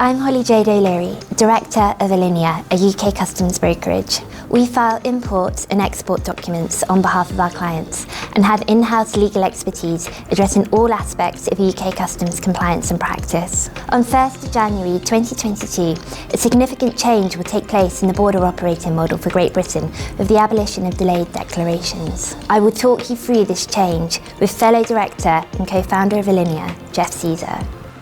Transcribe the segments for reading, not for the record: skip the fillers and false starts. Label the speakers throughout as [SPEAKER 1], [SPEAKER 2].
[SPEAKER 1] I'm Holly Jade O'Leary, Director of Alinea, a UK customs brokerage. We file import and export documents on behalf of our clients and have in-house legal expertise addressing all aspects of UK customs compliance and practice. On 1st of January 2022, a significant change will take place in the border operating model for Great Britain with the abolition of delayed declarations. I will talk you through this change with fellow director and co-founder of Alinea, Jeff Caesar.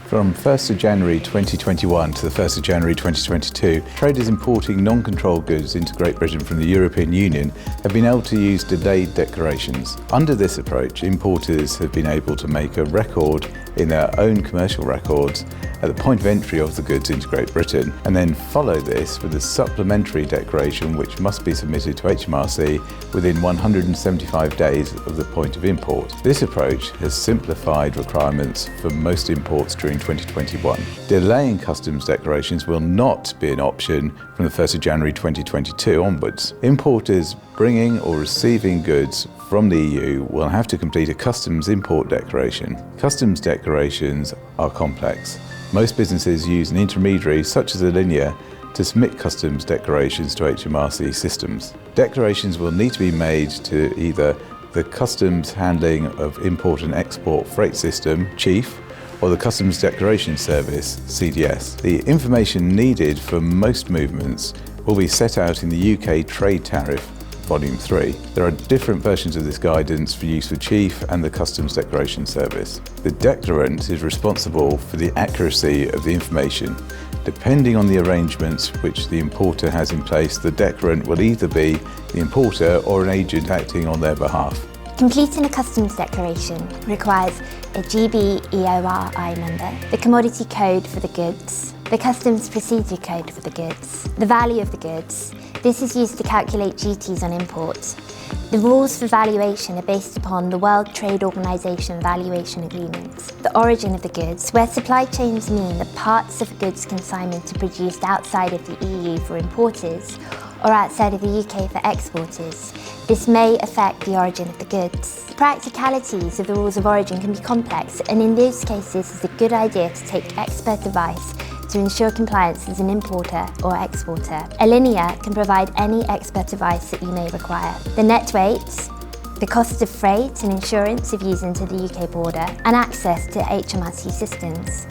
[SPEAKER 2] From 1st of January 2021 to the 1st of January 2022, traders importing non-controlled goods into Great Britain from the European Union have been able to use delayed declarations. Under this approach, importers have been able to make a record in their own commercial records at the point of entry of the goods into Great Britain, and then follow this with a supplementary declaration which must be submitted to HMRC within 175 days of the point of import. This approach has simplified requirements for most imports during 2021. Delaying customs declarations will not be an option from the 1st of January 2022 onwards. Importers bringing or receiving goods from the EU will have to complete a customs import declaration. Customs declarations are complex. Most businesses use an intermediary such as Alinea to submit customs declarations to HMRC systems. Declarations will need to be made to either the Customs Handling of Import and Export Freight System, CHIEF, or the Customs Declaration Service, CDS. The information needed for most movements will be set out in the UK Trade Tariff, Volume 3. There are different versions of this guidance for use with CHIEF and the Customs Declaration Service. The declarant is responsible for the accuracy of the information. Depending on the arrangements which the importer has in place, the declarant will either be the importer or an agent acting on their behalf.
[SPEAKER 1] Completing a customs declaration requires a GVMS number, the commodity code for the goods, the customs procedure code for the goods, the value of the goods. This is used to calculate duties on imports. The rules for valuation are based upon the World Trade Organization valuation agreements. The origin of the goods, where supply chains mean that parts of a goods consignment are produced outside of the EU for importers or outside of the UK for exporters. This may affect the origin of the goods. The practicalities of the rules of origin can be complex, and in those cases it's a good idea to take expert advice to ensure compliance as an importer or exporter. Alinea can provide any expert advice that you may require. The net weights, the cost of freight and insurance of using to the UK border, and access to HMRC systems.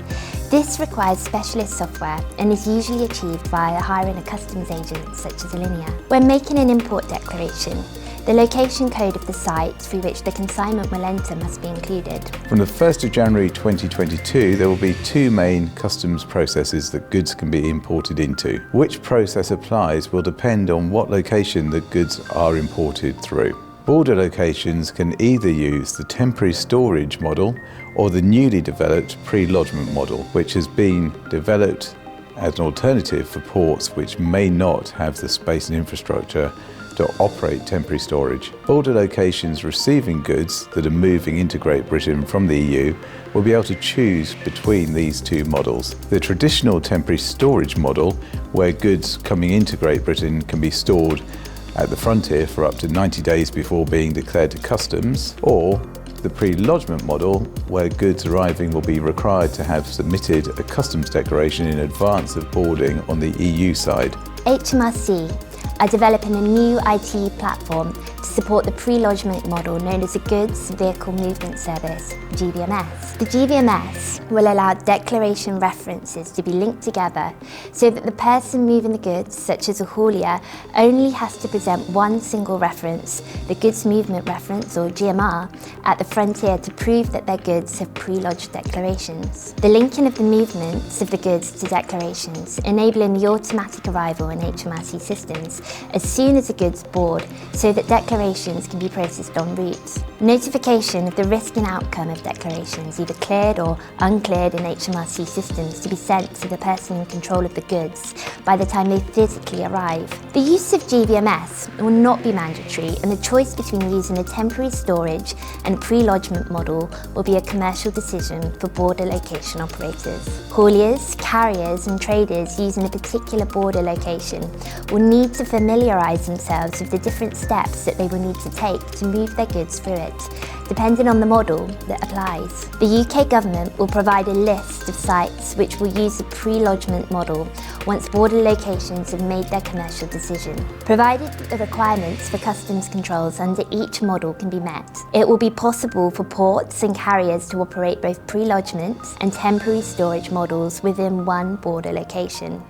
[SPEAKER 1] This requires specialist software and is usually achieved via hiring a customs agent such as Alinea. When making an import declaration, the location code of the site through which the consignment will enter must be included.
[SPEAKER 2] From the 1st of January 2022, there will be two main customs processes that goods can be imported into. Which process applies will depend on what location the goods are imported through. Border locations can either use the temporary storage model or the newly developed pre-lodgement model, which has been developed as an alternative for ports which may not have the space and infrastructure to operate temporary storage. Border locations receiving goods that are moving into Great Britain from the EU will be able to choose between these two models. The traditional temporary storage model, where goods coming into Great Britain can be stored at the frontier for up to 90 days before being declared to customs, or the pre-lodgement model, where goods arriving will be required to have submitted a customs declaration in advance of boarding on the EU side.
[SPEAKER 1] HMRC are developing a new IT platform to support the pre-lodgement model known as the Goods Vehicle Movement Service, GVMS. The GVMS will allow declaration references to be linked together so that the person moving the goods, such as a haulier, only has to present one single reference, the Goods Movement Reference or GMR, at the frontier to prove that their goods have pre-lodged declarations. The linking of the movements of the goods to declarations, enabling the automatic arrival in HMRC systems as soon as the goods board so that declarations can be processed en route. Notification of the risk and outcome of declarations, either cleared or uncleared in HMRC systems, to be sent to the person in control of the goods by the time they physically arrive. The use of GVMS will not be mandatory, and the choice between using a temporary storage and a pre-lodgement model will be a commercial decision for border location operators. Hauliers, carriers and traders using a particular border location will need to familiarise themselves with the different steps that they will will need to take to move their goods through it, depending on the model that applies. The UK government will provide a list of sites which will use the pre-lodgement model once border locations have made their commercial decision. Provided that the requirements for customs controls under each model can be met, it will be possible for ports and carriers to operate both pre-lodgement and temporary storage models within one border location,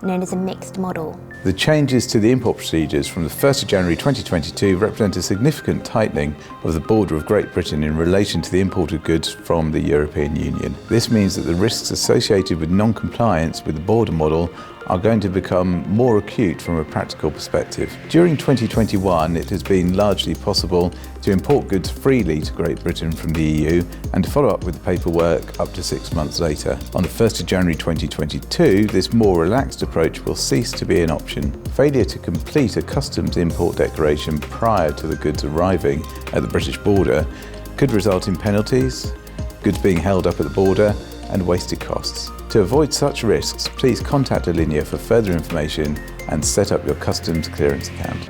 [SPEAKER 1] known as a mixed model.
[SPEAKER 2] The changes to the import procedures from the 1st of January 2022 represent a significant tightening of the border of Great Britain in relation to the imported goods from the European Union. This means that the risks associated with non-compliance with the border model are going to become more acute from a practical perspective. During 2021, it has been largely possible to import goods freely to Great Britain from the EU and to follow up with the paperwork up to 6 months later. On the 1st of January 2022, this more relaxed approach will cease to be an option. Failure to complete a customs import declaration prior to the goods arriving at the British border could result in penalties, goods being held up at the border, and wasted costs. To avoid such risks, please contact Alinea for further information and set up your customs clearance account.